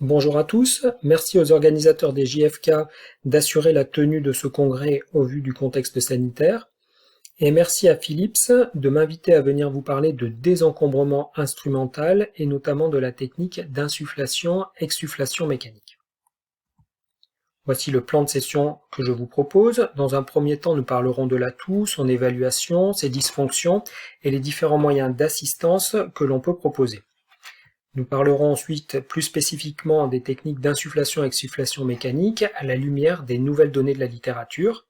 Bonjour à tous, merci aux organisateurs des JFK d'assurer la tenue de ce congrès au vu du contexte sanitaire, et merci à Philips de m'inviter à venir vous parler de désencombrement instrumental et notamment de la technique d'insufflation-exsufflation mécanique. Voici le plan de session que je vous propose. Dans un premier temps, nous parlerons de l'atout, son évaluation, ses dysfonctions et les différents moyens d'assistance que l'on peut proposer. Nous parlerons ensuite plus spécifiquement des techniques d'insufflation-exsufflation mécanique à la lumière des nouvelles données de la littérature.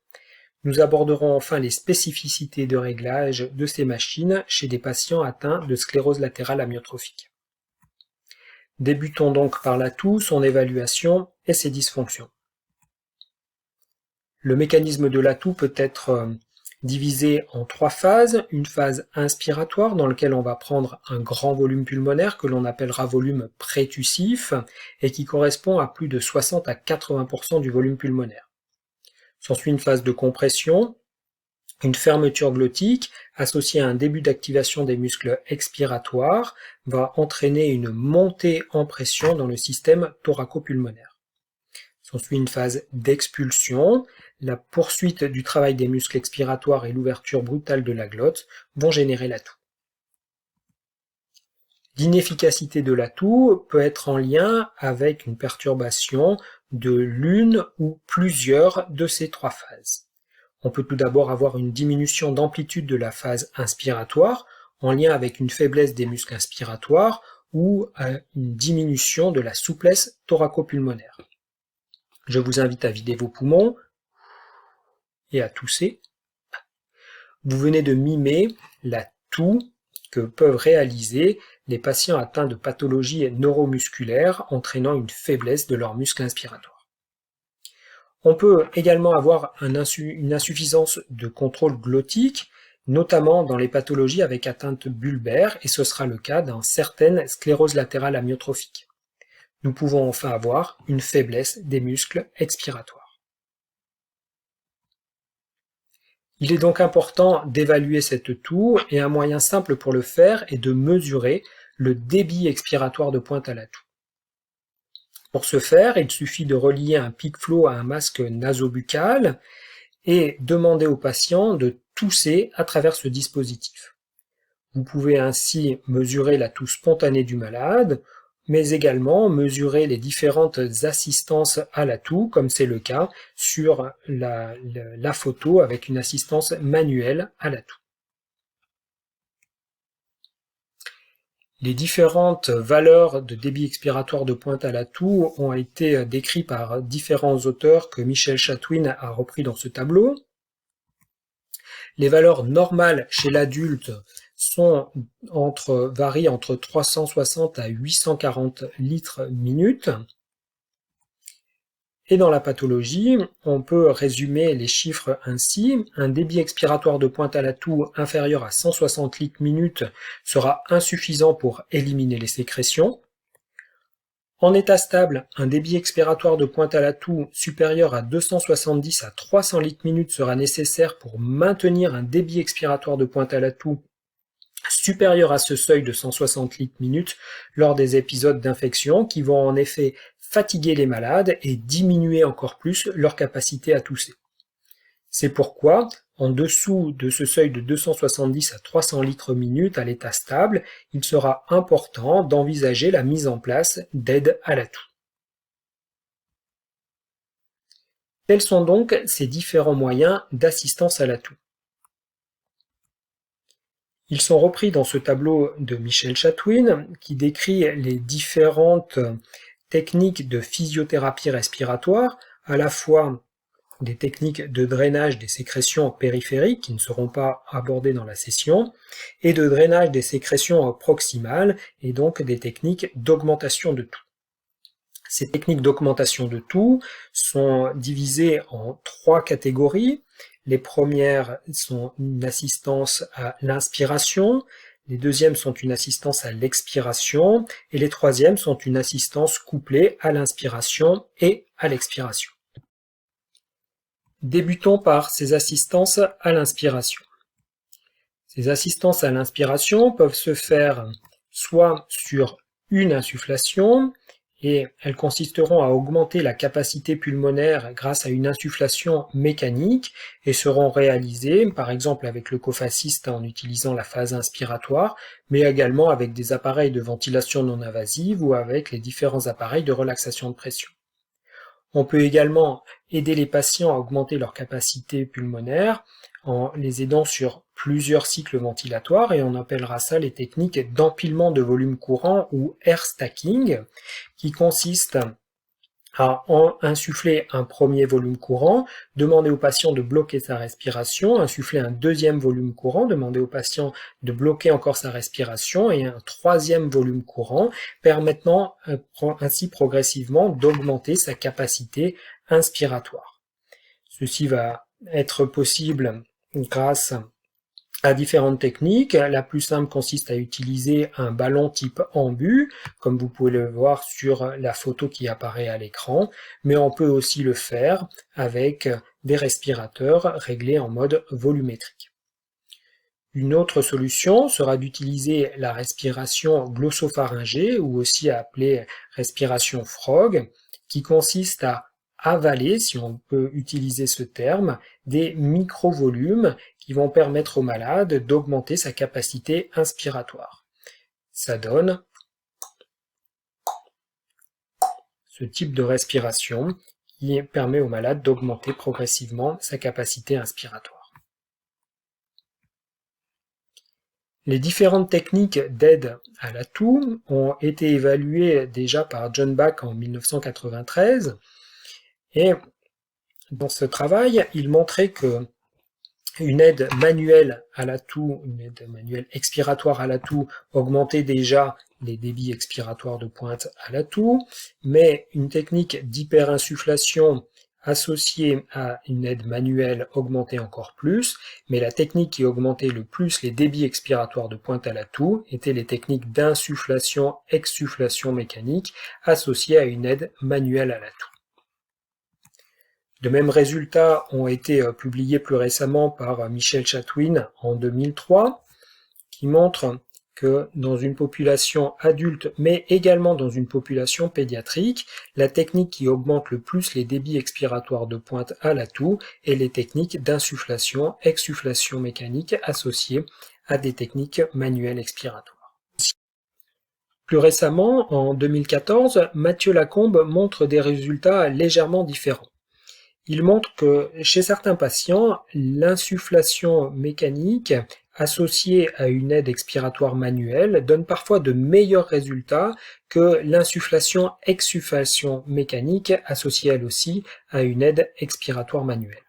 Nous aborderons enfin les spécificités de réglage de ces machines chez des patients atteints de sclérose latérale amyotrophique. Débutons donc par l'atout, son évaluation et ses dysfonctions. Le mécanisme de l'atout peut être divisé en trois phases. Une phase inspiratoire dans laquelle on va prendre un grand volume pulmonaire que l'on appellera volume prétussif et qui correspond à plus de 60 à 80% du volume pulmonaire. S'ensuit une phase de compression, une fermeture glottique associée à un début d'activation des muscles expiratoires va entraîner une montée en pression dans le système thoracopulmonaire. S'ensuit une phase d'expulsion. La poursuite du travail des muscles expiratoires et l'ouverture brutale de la glotte vont générer l'atout. L'inefficacité de l'atout peut être en lien avec une perturbation de l'une ou plusieurs de ces trois phases. On peut tout d'abord avoir une diminution d'amplitude de la phase inspiratoire en lien avec une faiblesse des muscles inspiratoires ou une diminution de la souplesse thoracopulmonaire. Je vous invite à vider vos poumons et à tousser. Vous venez de mimer la toux que peuvent réaliser les patients atteints de pathologies neuromusculaires entraînant une faiblesse de leurs muscles inspiratoires. On peut également avoir une insuffisance de contrôle glottique, notamment dans les pathologies avec atteinte bulbaire, et ce sera le cas dans certaines scléroses latérales amyotrophiques. Nous pouvons enfin avoir une faiblesse des muscles expiratoires. Il est donc important d'évaluer cette toux et un moyen simple pour le faire est de mesurer le débit expiratoire de pointe à la toux. Pour ce faire, il suffit de relier un PICFLO à un masque nasobuccal et demander au patient de tousser à travers ce dispositif. Vous pouvez ainsi mesurer la toux spontanée du malade, mais également mesurer les différentes assistances à la toux, comme c'est le cas sur la photo avec une assistance manuelle à la toux. Les différentes valeurs de débit expiratoire de pointe à la toux ont été décrites par différents auteurs que Michel Chatwin a repris dans ce tableau. Les valeurs normales chez l'adulte varient entre 360 à 840 litres minute. Et dans la pathologie, on peut résumer les chiffres ainsi. Un débit expiratoire de pointe à la toux inférieur à 160 litres minute sera insuffisant pour éliminer les sécrétions. En état stable, un débit expiratoire de pointe à la toux supérieur à 270 à 300 litres minute sera nécessaire pour maintenir un débit expiratoire de pointe à la toux supérieur à ce seuil de 160 litres minute lors des épisodes d'infection qui vont en effet fatiguer les malades et diminuer encore plus leur capacité à tousser. C'est pourquoi, en dessous de ce seuil de 270 à 300 litres minute à l'état stable, il sera important d'envisager la mise en place d'aides à la toux. Quels sont donc ces différents moyens d'assistance à la toux ? Ils sont repris dans ce tableau de Michel Chatwin qui décrit les différentes techniques de physiothérapie respiratoire, à la fois des techniques de drainage des sécrétions périphériques qui ne seront pas abordées dans la session, et de drainage des sécrétions proximales, et donc des techniques d'augmentation de toux. Ces techniques d'augmentation de toux sont divisées en trois catégories. Les premières sont une assistance à l'inspiration, les deuxièmes sont une assistance à l'expiration, et les troisièmes sont une assistance couplée à l'inspiration et à l'expiration. Débutons par ces assistances à l'inspiration. Ces assistances à l'inspiration peuvent se faire soit sur une insufflation, et elles consisteront à augmenter la capacité pulmonaire grâce à une insufflation mécanique et seront réalisées par exemple avec le cofaciste en utilisant la phase inspiratoire, mais également avec des appareils de ventilation non invasive ou avec les différents appareils de relaxation de pression. On peut également aider les patients à augmenter leur capacité pulmonaire en les aidant sur plusieurs cycles ventilatoires et on appellera ça les techniques d'empilement de volume courant ou air stacking qui consiste à insuffler un premier volume courant, demander au patient de bloquer sa respiration, insuffler un deuxième volume courant, demander au patient de bloquer encore sa respiration et un troisième volume courant, permettant ainsi progressivement d'augmenter sa capacité inspiratoire. Ceci va être possible grâce à différentes techniques. La plus simple consiste à utiliser un ballon type embu, comme vous pouvez le voir sur la photo qui apparaît à l'écran, mais on peut aussi le faire avec des respirateurs réglés en mode volumétrique. Une autre solution sera d'utiliser la respiration glossopharyngée, ou aussi appelée respiration frog, qui consiste à avaler, si on peut utiliser ce terme, des micro-volumes qui vont permettre au malade d'augmenter sa capacité inspiratoire. Ça donne ce type de respiration qui permet au malade d'augmenter progressivement sa capacité inspiratoire. Les différentes techniques d'aide à la toux ont été évaluées déjà par John Bach en 1993 et dans ce travail, il montrait que une aide manuelle à la toux, une aide manuelle expiratoire à la toux augmentait déjà les débits expiratoires de pointe à la toux, mais une technique d'hyperinsufflation associée à une aide manuelle augmentait encore plus, mais la technique qui augmentait le plus les débits expiratoires de pointe à la toux étaient les techniques d'insufflation-exsufflation mécanique associées à une aide manuelle à la toux. De mêmes résultats ont été publiés plus récemment par Michel Chatwin en 2003, qui montrent que dans une population adulte, mais également dans une population pédiatrique, la technique qui augmente le plus les débits expiratoires de pointe à la toux est les techniques d'insufflation, exsufflation mécanique associées à des techniques manuelles expiratoires. Plus récemment, en 2014, Mathieu Lacombe montre des résultats légèrement différents. Il montre que chez certains patients, l'insufflation mécanique associée à une aide expiratoire manuelle donne parfois de meilleurs résultats que l'insufflation-exsufflation mécanique associée elle aussi à une aide expiratoire manuelle.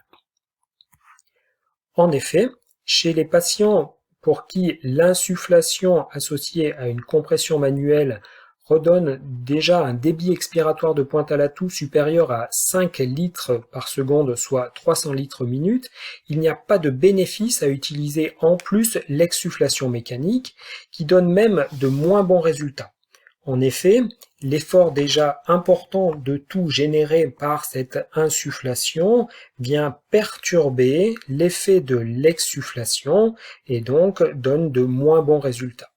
En effet, chez les patients pour qui l'insufflation associée à une compression manuelle redonne déjà un débit expiratoire de pointe à la toux supérieur à 5 litres par seconde, soit 300 litres minute, il n'y a pas de bénéfice à utiliser en plus l'exsufflation mécanique, qui donne même de moins bons résultats. En effet, l'effort déjà important de toux généré par cette insufflation vient perturber l'effet de l'exsufflation et donc donne de moins bons résultats.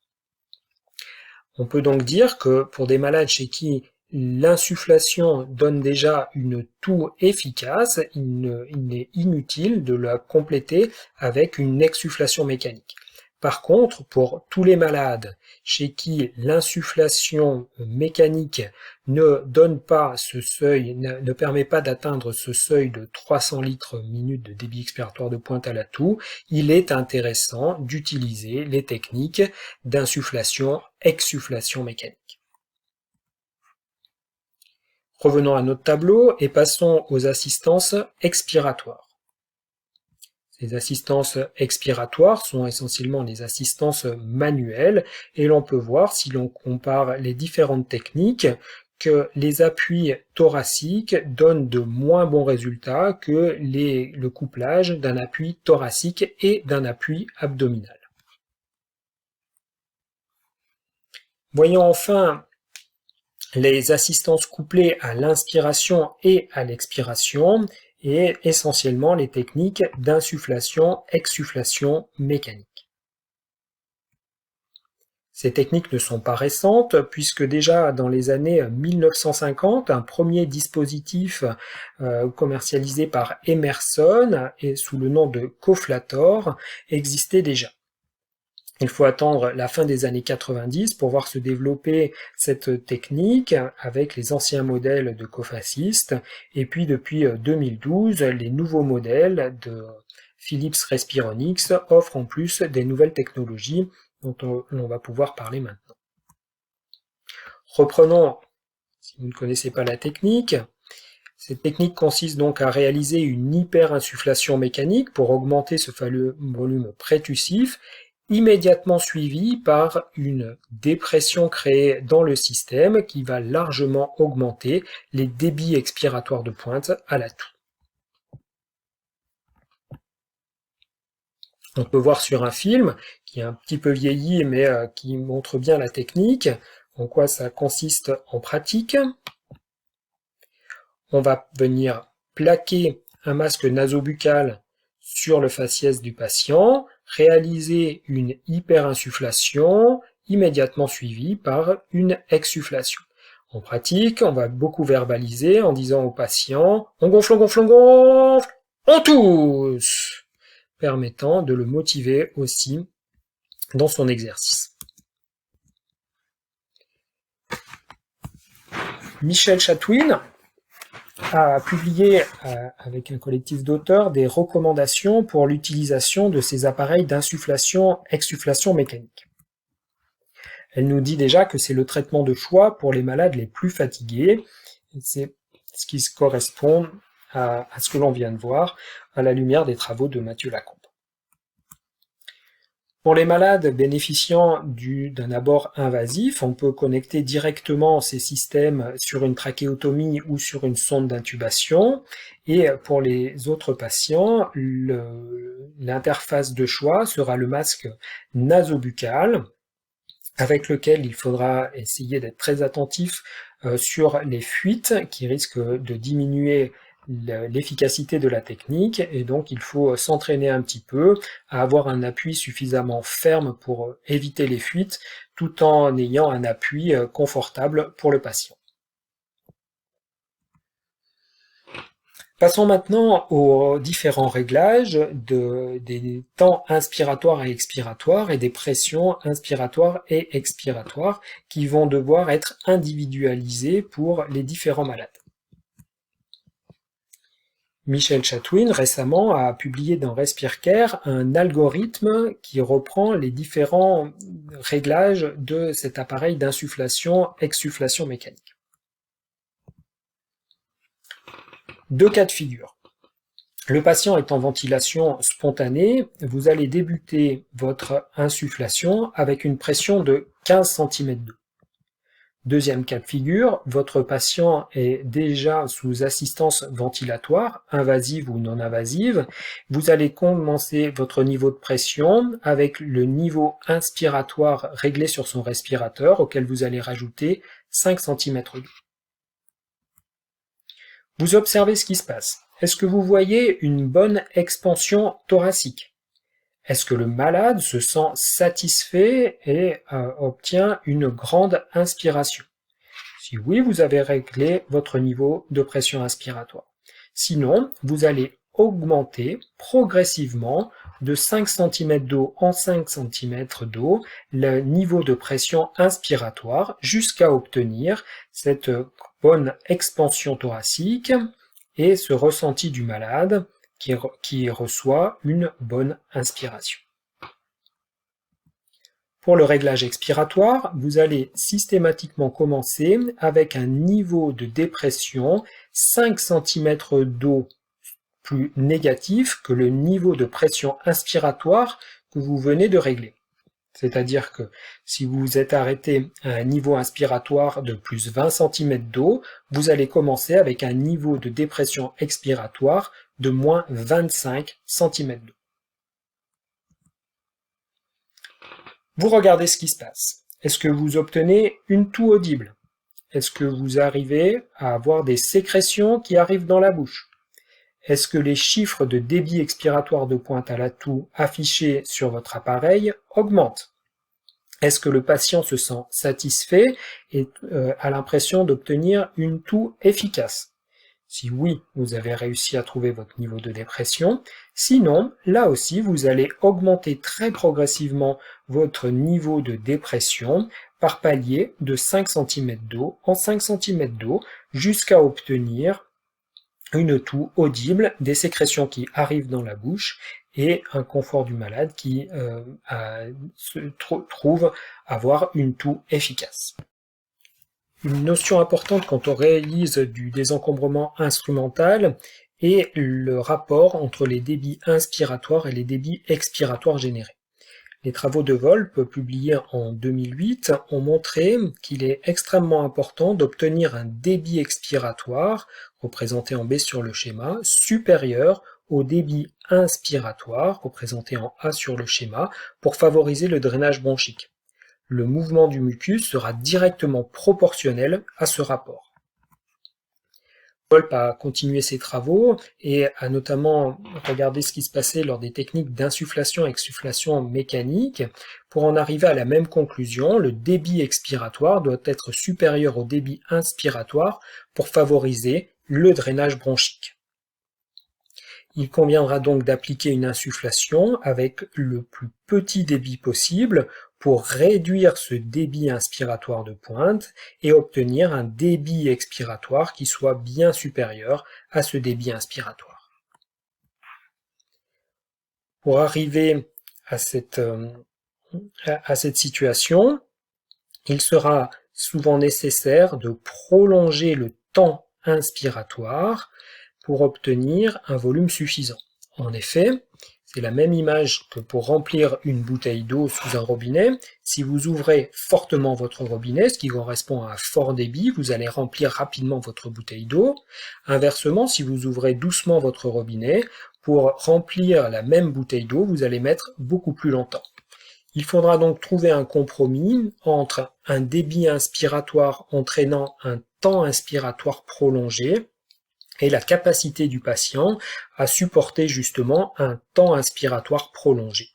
On peut donc dire que pour des malades chez qui l'insufflation donne déjà une toux efficace, il est inutile de la compléter avec une exsufflation mécanique. Par contre, pour tous les malades chez qui l'insufflation mécanique ne donne pas ce seuil, ne permet pas d'atteindre ce seuil de 300 litres minute de débit expiratoire de pointe à la toux, il est intéressant d'utiliser les techniques d'insufflation-exsufflation mécanique. Revenons à notre tableau et passons aux assistances expiratoires. Les assistances expiratoires sont essentiellement des assistances manuelles et l'on peut voir, si l'on compare les différentes techniques, que les appuis thoraciques donnent de moins bons résultats que le couplage d'un appui thoracique et d'un appui abdominal. Voyons enfin les assistances couplées à l'inspiration et à l'expiration et essentiellement les techniques d'insufflation-exsufflation mécanique. Ces techniques ne sont pas récentes puisque déjà dans les années 1950, un premier dispositif commercialisé par Emerson et sous le nom de Coflator existait déjà. Il faut attendre la fin des années 90 pour voir se développer cette technique avec les anciens modèles de Cofassist et puis depuis 2012, les nouveaux modèles de Philips Respironics offrent en plus des nouvelles technologies dont on va pouvoir parler maintenant. Reprenons, si vous ne connaissez pas la technique, cette technique consiste donc à réaliser une hyperinsufflation mécanique pour augmenter ce fameux volume prétussif, immédiatement suivi par une dépression créée dans le système qui va largement augmenter les débits expiratoires de pointe à la toux. On peut voir sur un film, qui est un petit peu vieilli, mais qui montre bien la technique, en quoi ça consiste en pratique. On va venir plaquer un masque nasobuccal sur le faciès du patient, réaliser une hyperinsufflation, immédiatement suivie par une exsufflation. En pratique, on va beaucoup verbaliser en disant au patient « on gonfle, on gonfle, on gonfle, on tousse !» permettant de le motiver aussi dans son exercice. Michel Chatwin a publié avec un collectif d'auteurs des recommandations pour l'utilisation de ces appareils d'insufflation-exsufflation mécanique. Elle nous dit déjà que c'est le traitement de choix pour les malades les plus fatigués. C'est ce qui correspond à ce que l'on vient de voir à la lumière des travaux de Mathieu Lacombe. Pour les malades bénéficiant d'un abord invasif, on peut connecter directement ces systèmes sur une trachéotomie ou sur une sonde d'intubation. Et pour les autres patients, l'interface de choix sera le masque nasobuccal, avec lequel il faudra essayer d'être très attentif sur les fuites qui risquent de diminuer l'efficacité de la technique, et donc il faut s'entraîner un petit peu à avoir un appui suffisamment ferme pour éviter les fuites, tout en ayant un appui confortable pour le patient. Passons maintenant aux différents réglages des temps inspiratoires et expiratoires et des pressions inspiratoires et expiratoires qui vont devoir être individualisés pour les différents malades. Michel Chatwin, récemment, a publié dans RespirCare un algorithme qui reprend les différents réglages de cet appareil d'insufflation-exsufflation mécanique. Deux cas de figure. Le patient est en ventilation spontanée, vous allez débuter votre insufflation avec une pression de 15 cm d'eau. Deuxième cas de figure, votre patient est déjà sous assistance ventilatoire, invasive ou non invasive. Vous allez commencer votre niveau de pression avec le niveau inspiratoire réglé sur son respirateur, auquel vous allez rajouter 5 cm d'eau. Vous observez ce qui se passe. Est-ce que vous voyez une bonne expansion thoracique? Est-ce que le malade se sent satisfait et obtient une grande inspiration? Si oui, vous avez réglé votre niveau de pression inspiratoire. Sinon, vous allez augmenter progressivement de 5 cm d'eau en 5 cm d'eau le niveau de pression inspiratoire jusqu'à obtenir cette bonne expansion thoracique et ce ressenti du malade qui reçoit une bonne inspiration. Pour le réglage expiratoire, vous allez systématiquement commencer avec un niveau de dépression 5 cm d'eau plus négatif que le niveau de pression inspiratoire que vous venez de régler. C'est-à-dire que si vous vous êtes arrêté à un niveau inspiratoire de plus 20 cm d'eau, vous allez commencer avec un niveau de dépression expiratoire de moins 25 cm d'eau. Vous regardez ce qui se passe. Est-ce que vous obtenez une toux audible? Est-ce que vous arrivez à avoir des sécrétions qui arrivent dans la bouche? Est-ce que les chiffres de débit expiratoire de pointe à la toux affichés sur votre appareil augmentent? Est-ce que le patient se sent satisfait et a l'impression d'obtenir une toux efficace? Si oui, vous avez réussi à trouver votre niveau de dépression. Sinon, là aussi, vous allez augmenter très progressivement votre niveau de dépression par palier de 5 cm d'eau en 5 cm d'eau jusqu'à obtenir une toux audible, des sécrétions qui arrivent dans la bouche et un confort du malade qui trouve avoir une toux efficace. Une notion importante quand on réalise du désencombrement instrumental est le rapport entre les débits inspiratoires et les débits expiratoires générés. Les travaux de Volpe, publiés en 2008, ont montré qu'il est extrêmement important d'obtenir un débit expiratoire, représenté en B sur le schéma, supérieur au débit inspiratoire, représenté en A sur le schéma, pour favoriser le drainage bronchique. Le mouvement du mucus sera directement proportionnel à ce rapport. Volpe a continué ses travaux et a notamment regardé ce qui se passait lors des techniques d'insufflation et exsufflation mécanique. Pour en arriver à la même conclusion, le débit expiratoire doit être supérieur au débit inspiratoire pour favoriser le drainage bronchique. Il conviendra donc d'appliquer une insufflation avec le plus petit débit possible pour réduire ce débit inspiratoire de pointe et obtenir un débit expiratoire qui soit bien supérieur à ce débit inspiratoire. Pour arriver à cette situation, il sera souvent nécessaire de prolonger le temps inspiratoire pour obtenir un volume suffisant. En effet, c'est la même image que pour remplir une bouteille d'eau sous un robinet. Si vous ouvrez fortement votre robinet, ce qui correspond à un fort débit, vous allez remplir rapidement votre bouteille d'eau. Inversement, si vous ouvrez doucement votre robinet, pour remplir la même bouteille d'eau, vous allez mettre beaucoup plus longtemps. Il faudra donc trouver un compromis entre un débit inspiratoire entraînant un temps inspiratoire prolongé et la capacité du patient à supporter justement un temps inspiratoire prolongé.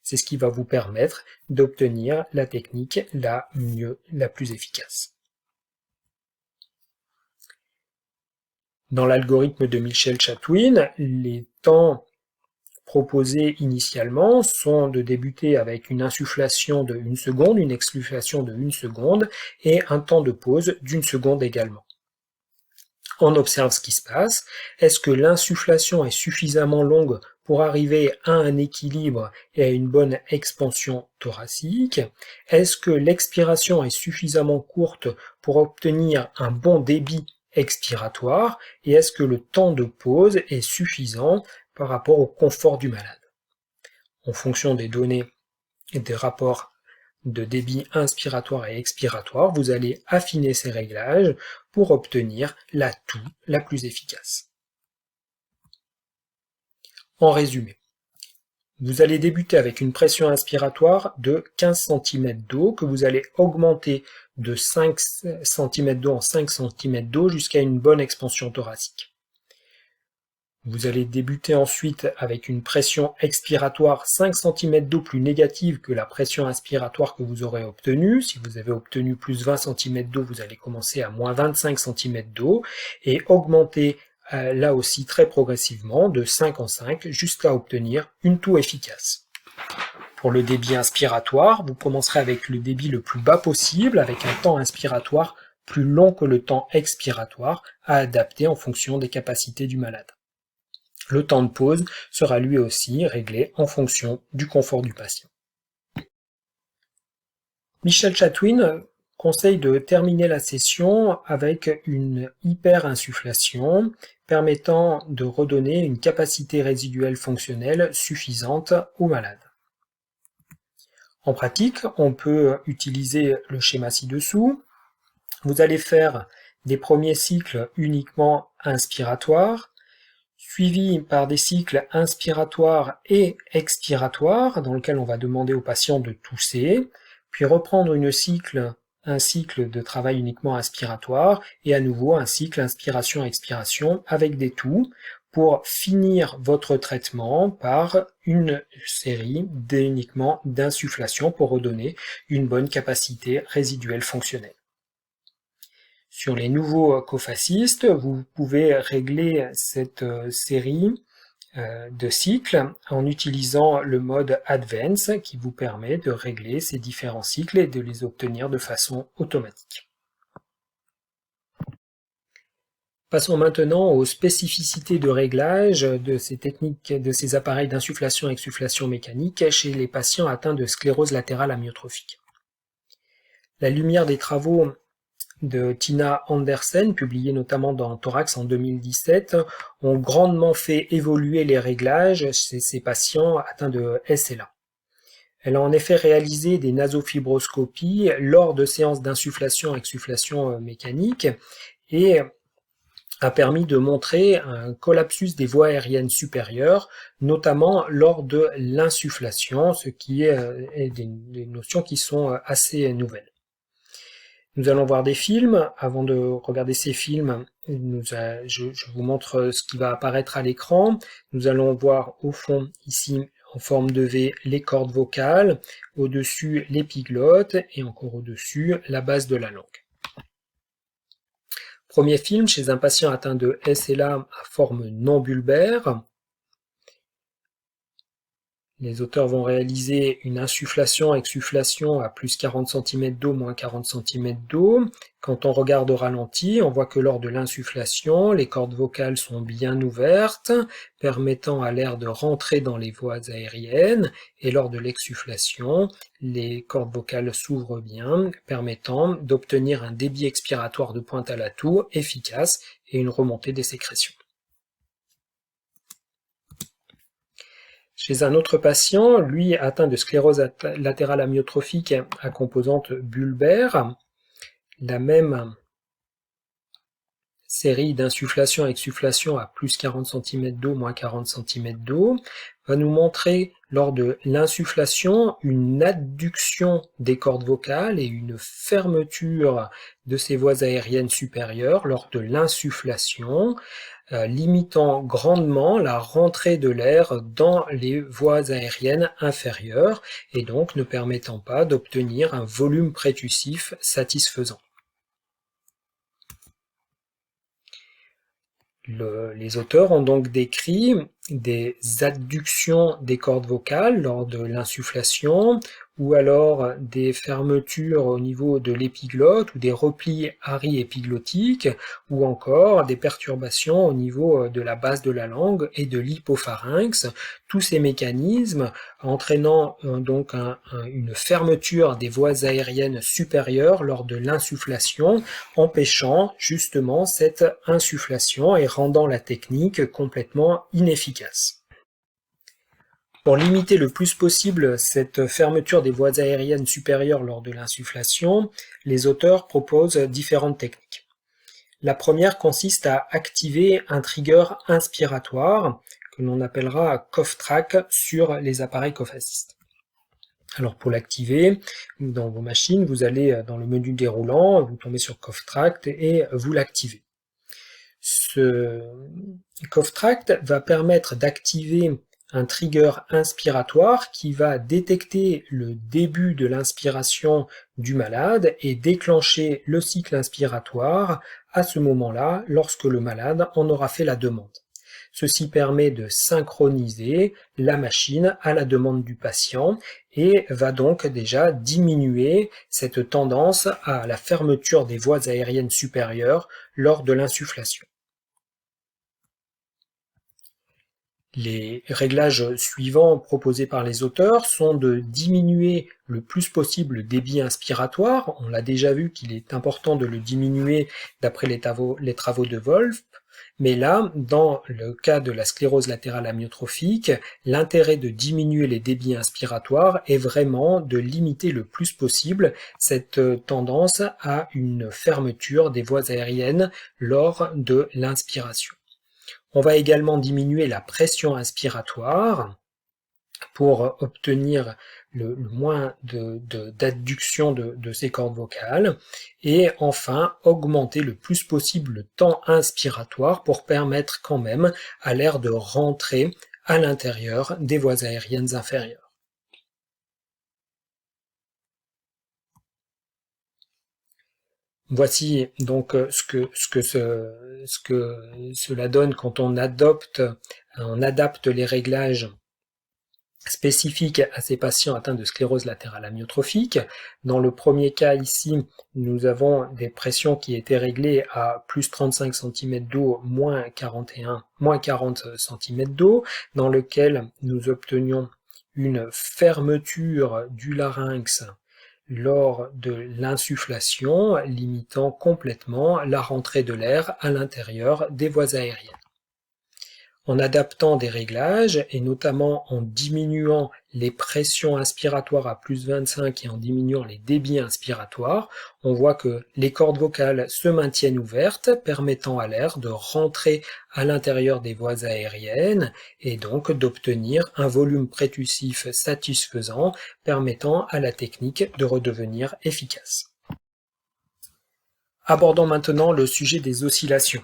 C'est ce qui va vous permettre d'obtenir la technique la plus efficace. Dans l'algorithme de Michel-Chatwin, les temps proposés initialement sont de débuter avec une insufflation de 1 seconde, une exsufflation de 1 seconde et un temps de pause d'1 seconde également. On observe ce qui se passe. Est-ce que l'insufflation est suffisamment longue pour arriver à un équilibre et à une bonne expansion thoracique? Est-ce que l'expiration est suffisamment courte pour obtenir un bon débit expiratoire? Et est-ce que le temps de pause est suffisant par rapport au confort du malade? En fonction des données et des rapports de débit inspiratoire et expiratoire, vous allez affiner ces réglages pour obtenir la toux la plus efficace. En résumé, vous allez débuter avec une pression inspiratoire de 15 cm d'eau que vous allez augmenter de 5 cm d'eau en 5 cm d'eau jusqu'à une bonne expansion thoracique. Vous allez débuter ensuite avec une pression expiratoire 5 cm d'eau plus négative que la pression inspiratoire que vous aurez obtenue. Si vous avez obtenu plus 20 cm d'eau, vous allez commencer à moins 25 cm d'eau et augmenter là aussi très progressivement de 5 en 5 jusqu'à obtenir une toux efficace. Pour le débit inspiratoire, vous commencerez avec le débit le plus bas possible avec un temps inspiratoire plus long que le temps expiratoire à adapter en fonction des capacités du malade. Le temps de pause sera lui aussi réglé en fonction du confort du patient. Michel-Chatwin conseille de terminer la session avec une hyperinsufflation permettant de redonner une capacité résiduelle fonctionnelle suffisante au malade. En pratique, on peut utiliser le schéma ci-dessous. Vous allez faire des premiers cycles uniquement inspiratoires, suivi par des cycles inspiratoires et expiratoires, dans lequel on va demander au patient de tousser, puis reprendre un cycle de travail uniquement inspiratoire, et à nouveau un cycle inspiration-expiration avec des toux, pour finir votre traitement par une série uniquement d'insufflation pour redonner une bonne capacité résiduelle fonctionnelle. Sur les nouveaux cofascistes, vous pouvez régler cette série de cycles en utilisant le mode Advance qui vous permet de régler ces différents cycles et de les obtenir de façon automatique. Passons maintenant aux spécificités de réglage de ces techniques, de ces appareils d'insufflation et exsufflation mécanique chez les patients atteints de sclérose latérale amyotrophique. La lumière des travaux de Tina Andersen, publiés notamment dans Thorax en 2017, ont grandement fait évoluer les réglages chez ces patients atteints de SLA. Elle a en effet réalisé des nasofibroscopies lors de séances d'insufflation et exsufflation mécanique et a permis de montrer un collapsus des voies aériennes supérieures, notamment lors de l'insufflation, ce qui est des notions qui sont assez nouvelles. Nous allons voir des films. Avant de regarder ces films, je vous montre ce qui va apparaître à l'écran. Nous allons voir au fond, ici, en forme de V, les cordes vocales, au-dessus l'épiglotte et encore au-dessus la base de la langue. Premier film chez un patient atteint de SLA à forme non bulbaire. Les auteurs vont réaliser une insufflation-exsufflation à plus 40 cm d'eau, moins 40 cm d'eau. Quand on regarde au ralenti, on voit que lors de l'insufflation, les cordes vocales sont bien ouvertes, permettant à l'air de rentrer dans les voies aériennes, et lors de l'exsufflation, les cordes vocales s'ouvrent bien, permettant d'obtenir un débit expiratoire de pointe à la toux efficace et une remontée des sécrétions. Chez un autre patient, lui atteint de sclérose latérale amyotrophique à composante bulbaire, la même série d'insufflation et exsufflation à plus 40 cm d'eau, moins 40 cm d'eau, va nous montrer lors de l'insufflation une adduction des cordes vocales et une fermeture de ces voies aériennes supérieures lors de l'insufflation, limitant grandement la rentrée de l'air dans les voies aériennes inférieures et donc ne permettant pas d'obtenir un volume prétussif satisfaisant. Les auteurs ont donc décrit des adductions des cordes vocales lors de l'insufflation ou alors des fermetures au niveau de l'épiglotte ou des replis ari-épiglottiques ou encore des perturbations au niveau de la base de la langue et de l'hypopharynx. Tous ces mécanismes entraînant donc une fermeture des voies aériennes supérieures lors de l'insufflation, empêchant justement cette insufflation et rendant la technique complètement inefficace. Pour limiter le plus possible cette fermeture des voies aériennes supérieures lors de l'insufflation, les auteurs proposent différentes techniques. La première consiste à activer un trigger inspiratoire que l'on appellera cough track sur les appareils cofascistes. Alors pour l'activer, dans vos machines, vous allez dans le menu déroulant, vous tombez sur cough track et vous l'activez. Ce cough track va permettre d'activer un trigger inspiratoire qui va détecter le début de l'inspiration du malade et déclencher le cycle inspiratoire à ce moment-là lorsque le malade en aura fait la demande. Ceci permet de synchroniser la machine à la demande du patient et va donc déjà diminuer cette tendance à la fermeture des voies aériennes supérieures lors de l'insufflation. Les réglages suivants proposés par les auteurs sont de diminuer le plus possible le débit inspiratoire. On l'a déjà vu qu'il est important de le diminuer d'après les travaux de Wolf. Mais là, dans le cas de la sclérose latérale amyotrophique, l'intérêt de diminuer les débits inspiratoires est vraiment de limiter le plus possible cette tendance à une fermeture des voies aériennes lors de l'inspiration. On va également diminuer la pression inspiratoire pour obtenir le moins d'adduction de ces cordes vocales, et enfin augmenter le plus possible le temps inspiratoire pour permettre quand même à l'air de rentrer à l'intérieur des voies aériennes inférieures. Voici donc ce que cela donne quand on adapte les réglages spécifiques à ces patients atteints de sclérose latérale amyotrophique. Dans le premier cas ici, nous avons des pressions qui étaient réglées à plus 35 cm d'eau, moins 40 cm d'eau, dans lequel nous obtenions une fermeture du larynx lors de l'insufflation, limitant complètement la rentrée de l'air à l'intérieur des voies aériennes. En adaptant des réglages, et notamment en diminuant les pressions inspiratoires à plus 25 et en diminuant les débits inspiratoires, on voit que les cordes vocales se maintiennent ouvertes, permettant à l'air de rentrer à l'intérieur des voies aériennes et donc d'obtenir un volume prétussif satisfaisant, permettant à la technique de redevenir efficace. Abordons maintenant le sujet des oscillations.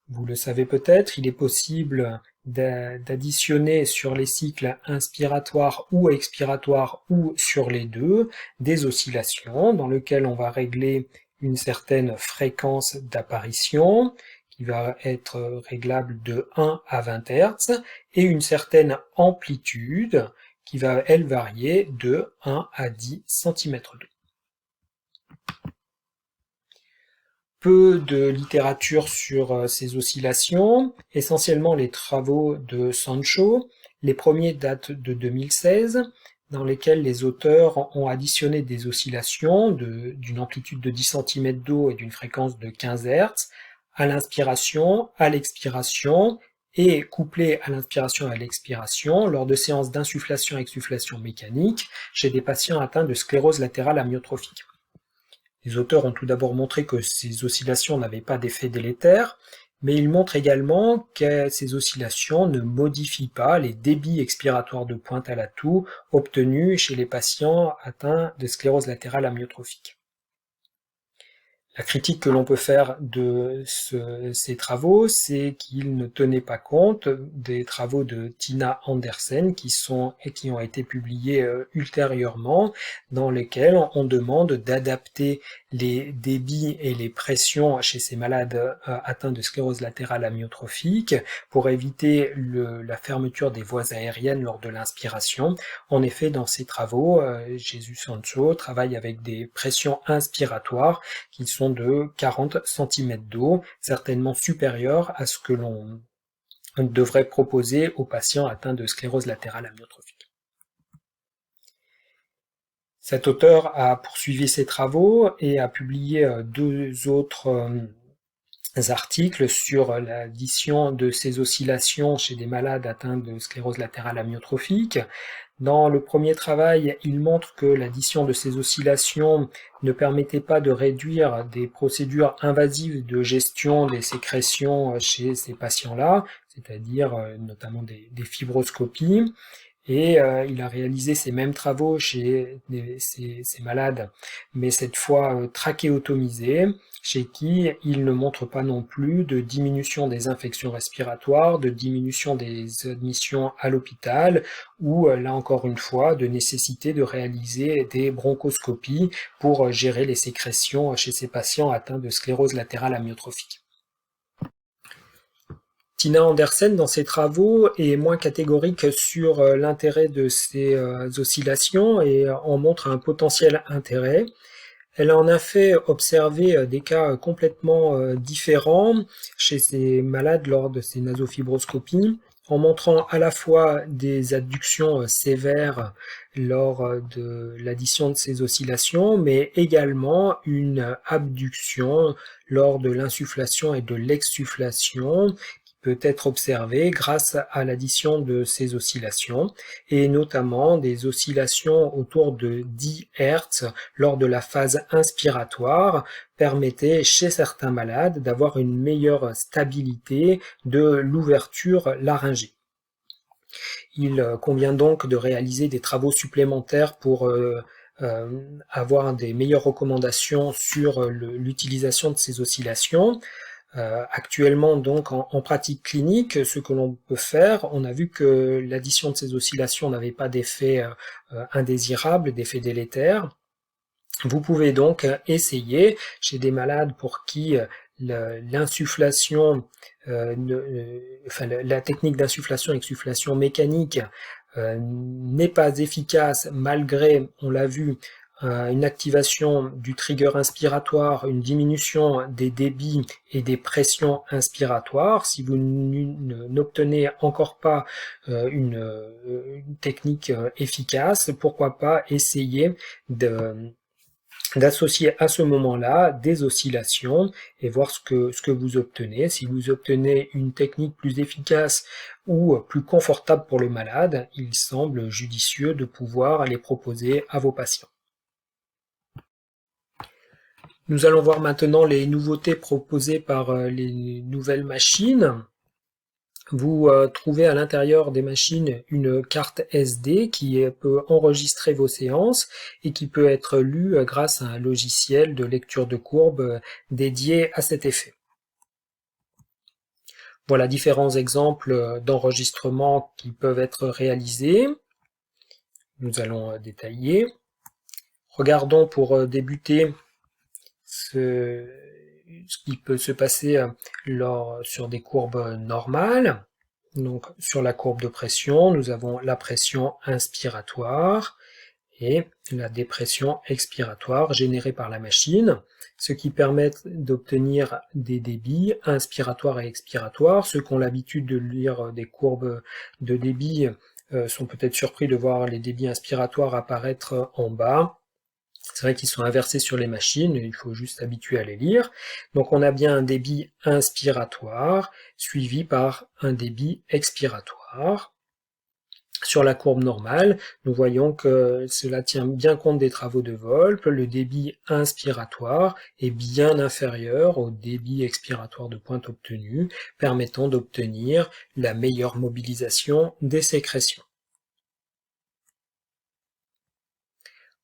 Vous le savez peut-être, il est possible d'additionner sur les cycles inspiratoires ou expiratoires ou sur les deux des oscillations dans lesquelles on va régler une certaine fréquence d'apparition qui va être réglable de 1 à 20 Hz et une certaine amplitude qui va, elle, varier de 1 à 10 cm². Peu de littérature sur ces oscillations, essentiellement les travaux de Sancho. Les premiers datent de 2016, dans lesquels les auteurs ont additionné des oscillations d'une amplitude de 10 cm d'eau et d'une fréquence de 15 Hz à l'inspiration, à l'expiration, et couplé à l'inspiration et à l'expiration lors de séances d'insufflation-exsufflation mécanique chez des patients atteints de sclérose latérale amyotrophique. Les auteurs ont tout d'abord montré que ces oscillations n'avaient pas d'effet délétère, mais ils montrent également que ces oscillations ne modifient pas les débits expiratoires de pointe à la toux obtenus chez les patients atteints de sclérose latérale amyotrophique. La critique que l'on peut faire de ces travaux, c'est qu'ils ne tenaient pas compte des travaux de Tina Andersen qui ont été publiés ultérieurement, dans lesquels on demande d'adapter les débits et les pressions chez ces malades atteints de sclérose latérale amyotrophique pour éviter la fermeture des voies aériennes lors de l'inspiration. En effet, dans ces travaux, Jesus Sancho travaille avec des pressions inspiratoires qui sont de 40 cm d'eau, certainement supérieures à ce que l'on devrait proposer aux patients atteints de sclérose latérale amyotrophique. Cet auteur a poursuivi ses travaux et a publié deux autres articles sur l'addition de ces oscillations chez des malades atteints de sclérose latérale amyotrophique. Dans le premier travail, il montre que l'addition de ces oscillations ne permettait pas de réduire des procédures invasives de gestion des sécrétions chez ces patients-là, c'est-à-dire notamment des fibroscopies. Et il a réalisé ces mêmes travaux chez ces malades, mais cette fois trachéotomisés, chez qui il ne montre pas non plus de diminution des infections respiratoires, de diminution des admissions à l'hôpital, ou là encore une fois, de nécessité de réaliser des bronchoscopies pour gérer les sécrétions chez ces patients atteints de sclérose latérale amyotrophique. Tina Andersen, dans ses travaux, est moins catégorique sur l'intérêt de ces oscillations et en montre un potentiel intérêt. Elle en a fait observer des cas complètement différents chez ces malades lors de ces nasofibroscopies, en montrant à la fois des adductions sévères lors de l'addition de ces oscillations, mais également une abduction lors de l'insufflation et de l'exsufflation, peut être observé grâce à l'addition de ces oscillations, et notamment des oscillations autour de 10 Hz lors de la phase inspiratoire permettaient chez certains malades d'avoir une meilleure stabilité de l'ouverture laryngée. Il convient donc de réaliser des travaux supplémentaires pour avoir des meilleures recommandations sur l'utilisation de ces oscillations. Actuellement, donc, en pratique clinique, ce que l'on peut faire, on a vu que l'addition de ces oscillations n'avait pas d'effet indésirable, d'effet délétère. Vous pouvez donc essayer chez des malades pour qui l'insufflation, la technique d'insufflation-exsufflation mécanique n'est pas efficace malgré, on l'a vu, une activation du trigger inspiratoire, une diminution des débits et des pressions inspiratoires. Si vous n'obtenez encore pas une technique efficace, pourquoi pas essayer d'associer à ce moment-là des oscillations et voir ce que vous obtenez. Si vous obtenez une technique plus efficace ou plus confortable pour le malade, il semble judicieux de pouvoir les proposer à vos patients. Nous allons voir maintenant les nouveautés proposées par les nouvelles machines. Vous trouvez à l'intérieur des machines une carte SD qui peut enregistrer vos séances et qui peut être lue grâce à un logiciel de lecture de courbes dédié à cet effet. Voilà différents exemples d'enregistrements qui peuvent être réalisés. Nous allons détailler. Regardons pour débuter ce qui peut se passer sur des courbes normales. Donc sur la courbe de pression, nous avons la pression inspiratoire et la dépression expiratoire générée par la machine, ce qui permet d'obtenir des débits inspiratoires et expiratoires. Ceux qui ont l'habitude de lire des courbes de débit sont peut-être surpris de voir les débits inspiratoires apparaître en bas. C'est vrai qu'ils sont inversés sur les machines, il faut juste s'habituer à les lire. Donc on a bien un débit inspiratoire suivi par un débit expiratoire. Sur la courbe normale, nous voyons que cela tient bien compte des travaux de Volpe. Le débit inspiratoire est bien inférieur au débit expiratoire de pointe obtenu, permettant d'obtenir la meilleure mobilisation des sécrétions.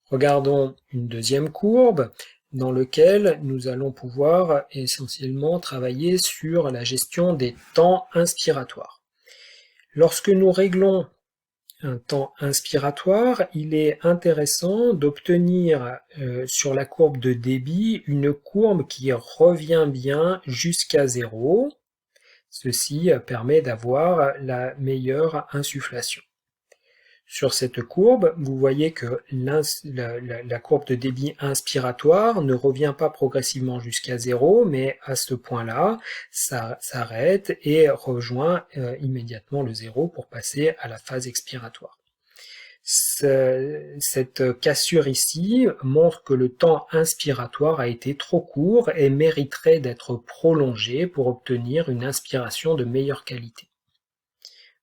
Regardons une deuxième courbe dans laquelle nous allons pouvoir essentiellement travailler sur la gestion des temps inspiratoires. Lorsque nous réglons un temps inspiratoire, il est intéressant d'obtenir sur la courbe de débit une courbe qui revient bien jusqu'à 0. Ceci permet d'avoir la meilleure insufflation. Sur cette courbe, vous voyez que la courbe de débit inspiratoire ne revient pas progressivement jusqu'à 0, mais à ce point-là, ça s'arrête et rejoint immédiatement le 0 pour passer à la phase expiratoire. Cette cassure ici montre que le temps inspiratoire a été trop court et mériterait d'être prolongé pour obtenir une inspiration de meilleure qualité.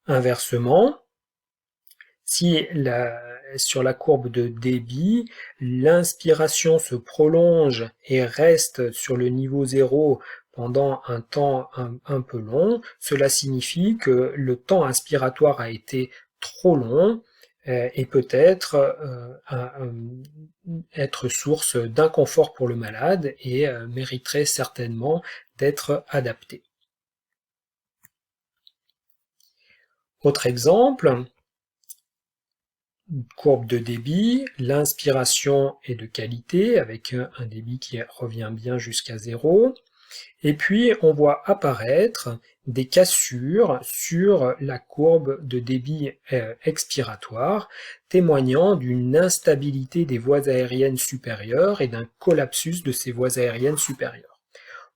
Inversement, si sur la courbe de débit, l'inspiration se prolonge et reste sur le niveau 0 pendant un temps un peu long, cela signifie que le temps inspiratoire a été trop long et peut-être être source d'inconfort pour le malade et mériterait certainement d'être adapté. Autre exemple, courbe de débit, l'inspiration est de qualité avec un débit qui revient bien jusqu'à 0. Et puis on voit apparaître des cassures sur la courbe de débit expiratoire, témoignant d'une instabilité des voies aériennes supérieures et d'un collapsus de ces voies aériennes supérieures.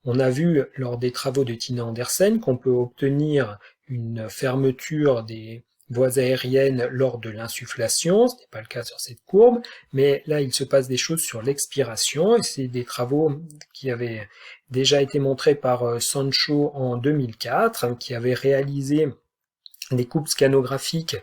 On a vu lors des travaux de Tina Andersen qu'on peut obtenir une fermeture des voies aériennes lors de l'insufflation, ce n'est pas le cas sur cette courbe, mais là il se passe des choses sur l'expiration, et c'est des travaux qui avaient déjà été montrés par Sancho en 2004, qui avait réalisé des coupes scanographiques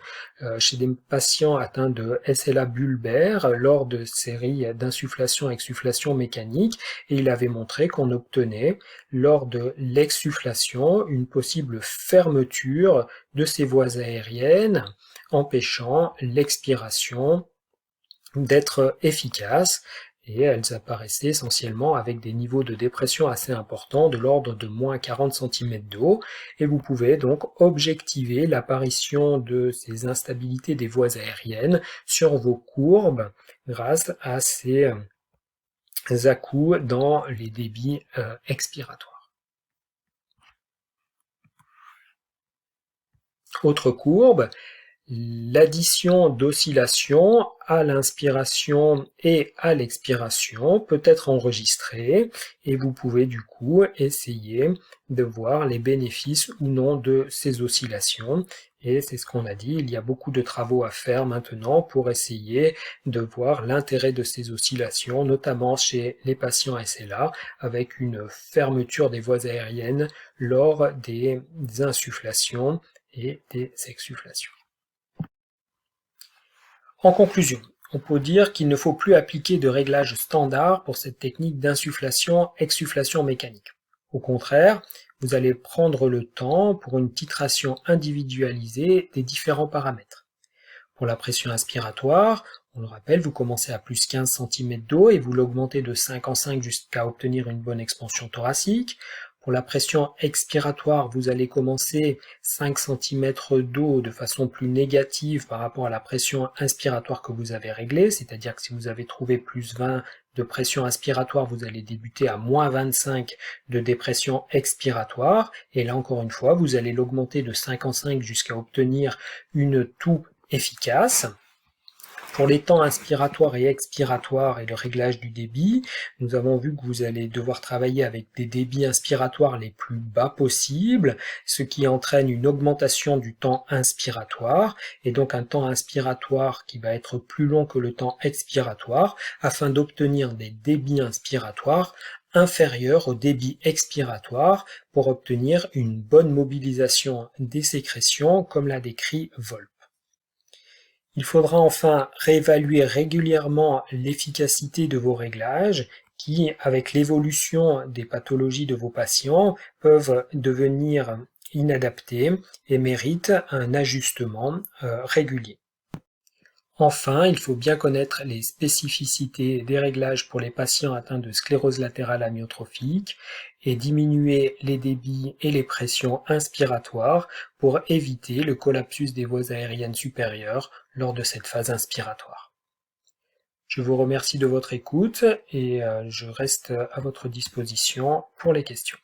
chez des patients atteints de SLA bulbaire lors de séries d'insufflation-exsufflation mécanique, et il avait montré qu'on obtenait lors de l'exsufflation une possible fermeture de ces voies aériennes, empêchant l'expiration d'être efficace, et elles apparaissaient essentiellement avec des niveaux de dépression assez importants, de l'ordre de moins 40 cm d'eau, et vous pouvez donc objectiver l'apparition de ces instabilités des voies aériennes sur vos courbes grâce à ces à-coups dans les débits expiratoires. Autre courbe, l'addition d'oscillations à l'inspiration et à l'expiration peut être enregistrée, et vous pouvez du coup essayer de voir les bénéfices ou non de ces oscillations. Et c'est ce qu'on a dit, il y a beaucoup de travaux à faire maintenant pour essayer de voir l'intérêt de ces oscillations, notamment chez les patients SLA, avec une fermeture des voies aériennes lors des insufflations et des exsufflations. En conclusion, on peut dire qu'il ne faut plus appliquer de réglage standard pour cette technique d'insufflation-exsufflation mécanique. Au contraire, vous allez prendre le temps pour une titration individualisée des différents paramètres. Pour la pression inspiratoire, on le rappelle, vous commencez à plus 15 cm d'eau et vous l'augmentez de 5 en 5 jusqu'à obtenir une bonne expansion thoracique. Pour la pression expiratoire, vous allez commencer 5 cm d'eau de façon plus négative par rapport à la pression inspiratoire que vous avez réglée, c'est-à-dire que si vous avez trouvé plus 20 de pression inspiratoire, vous allez débuter à moins 25 de dépression expiratoire, et là encore une fois, vous allez l'augmenter de 5 en 5 jusqu'à obtenir une toux efficace. Pour les temps inspiratoires et expiratoires et le réglage du débit, nous avons vu que vous allez devoir travailler avec des débits inspiratoires les plus bas possibles, ce qui entraîne une augmentation du temps inspiratoire, et donc un temps inspiratoire qui va être plus long que le temps expiratoire, afin d'obtenir des débits inspiratoires inférieurs au débit expiratoire pour obtenir une bonne mobilisation des sécrétions, comme l'a décrit Volp. Il faudra enfin réévaluer régulièrement l'efficacité de vos réglages qui, avec l'évolution des pathologies de vos patients, peuvent devenir inadaptés et méritent un ajustement régulier. Enfin, il faut bien connaître les spécificités des réglages pour les patients atteints de sclérose latérale amyotrophique et diminuer les débits et les pressions inspiratoires pour éviter le collapsus des voies aériennes supérieures lors de cette phase inspiratoire. Je vous remercie de votre écoute et je reste à votre disposition pour les questions.